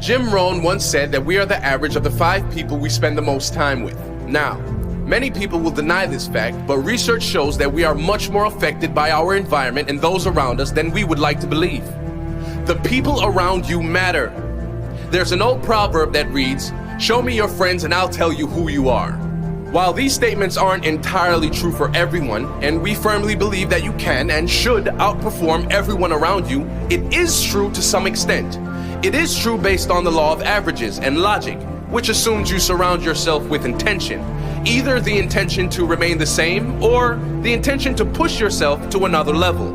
Jim Rohn once said that we are the average of the 5 people we spend the most time with. Now, many people will deny this fact, but research shows that we are much more affected by our environment and those around us than we would like to believe. The people around you matter. There's an old proverb that reads, "Show me your friends and I'll tell you who you are." While these statements aren't entirely true for everyone, and we firmly believe that you can and should outperform everyone around you, it is true to some extent. It is true based on the law of averages and logic, which assumes you surround yourself with intention. Either the intention to remain the same or the intention to push yourself to another level.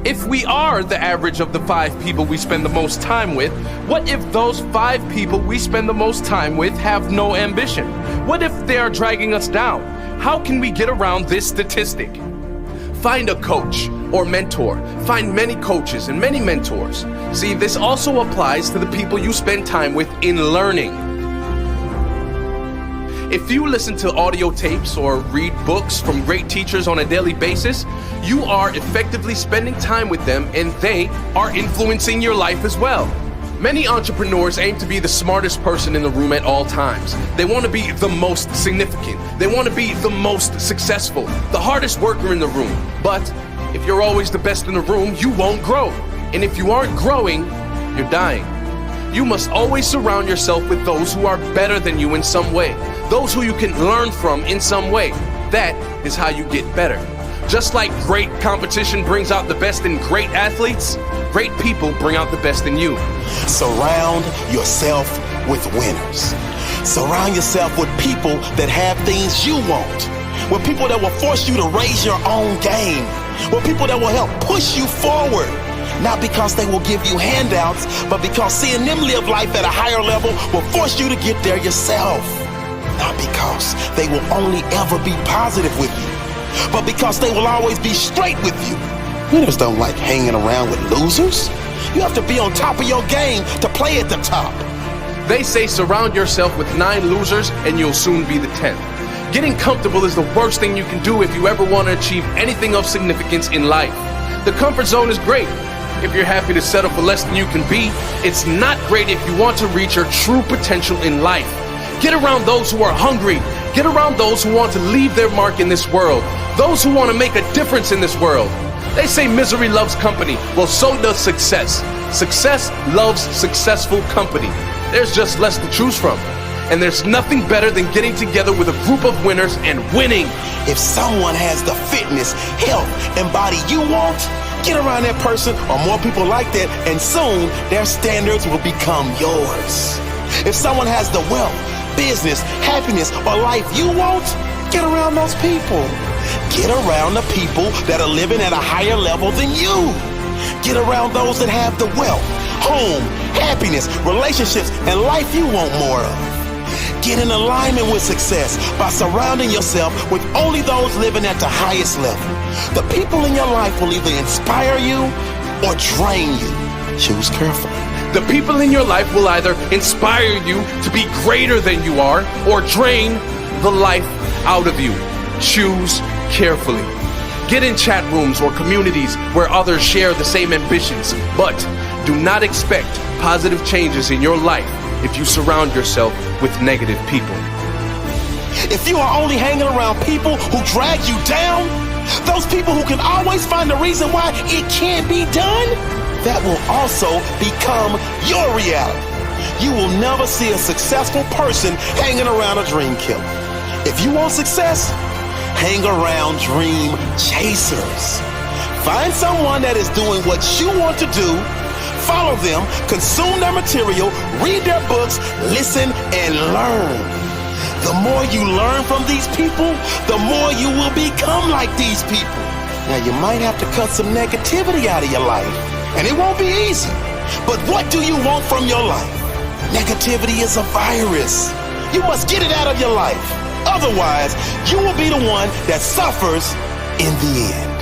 If we are the average of the 5 people we spend the most time with, what if those 5 people we spend the most time with have no ambition? What if they are dragging us down? How can we get around this statistic? Find a coach or mentor. Find many coaches and many mentors. See, this also applies to the people you spend time with in learning. If you listen to audio tapes or read books from great teachers on a daily basis, you are effectively spending time with them and they are influencing your life as well. Many entrepreneurs aim to be the smartest person in the room at all times. They want to be the most significant. They want to be the most successful, the hardest worker in the room. But if you're always the best in the room, you won't grow. And if you aren't growing, you're dying. You must always surround yourself with those who are better than you in some way, those who you can learn from in some way. That is how you get better. Just like great competition brings out the best in great athletes, great people bring out the best in you. Surround yourself with winners. Surround yourself with people that have things you want. With people that will force you to raise your own game. With people that will help push you forward. Not because they will give you handouts, but because seeing them live life at a higher level will force you to get there yourself. Not because they will only ever be positive with you, but because they will always be straight with you. Winners don't like hanging around with losers. You have to be on top of your game to play at the top. They say surround yourself with 9 losers and you'll soon be the 10th. Getting comfortable is the worst thing you can do if you ever want to achieve anything of significance in life. The comfort zone is great if you're happy to settle for less than you can be. It's not great if you want to reach your true potential in life. Get around those who are hungry. Get around those who want to leave their mark in this world. Those who want to make a difference in this world. They say misery loves company. Well, so does success. Success loves successful company. There's just less to choose from. And there's nothing better than getting together with a group of winners and winning. If someone has the fitness, health, and body you want, get around that person or more people like that, and soon their standards will become yours. If someone has the wealth, business, happiness, or life you want, get around those people. Get around the people that are living at a higher level than you. Get around those that have the wealth, home, happiness, relationships, and life you want more of. Get in alignment with success by surrounding yourself with only those living at the highest level. The people in your life will either inspire you or drain you. Choose carefully. The people in your life will either inspire you to be greater than you are or drain the life out of you. Choose carefully. Get in chat rooms or communities where others share the same ambitions, but do not expect positive changes in your life if you surround yourself with negative people. If you are only hanging around people who drag you down, those people who can always find a reason why it can't be done, that will also become your reality. You will never see a successful person hanging around a dream killer. If you want success, hang around dream chasers. Find someone that is doing what you want to do, follow them, consume their material, read their books, listen, and learn. The more you learn from these people, the more you will become like these people. Now, you might have to cut some negativity out of your life, and it won't be easy. But what do you want from your life? Negativity is a virus. You must get it out of your life. Otherwise, you will be the one that suffers in the end.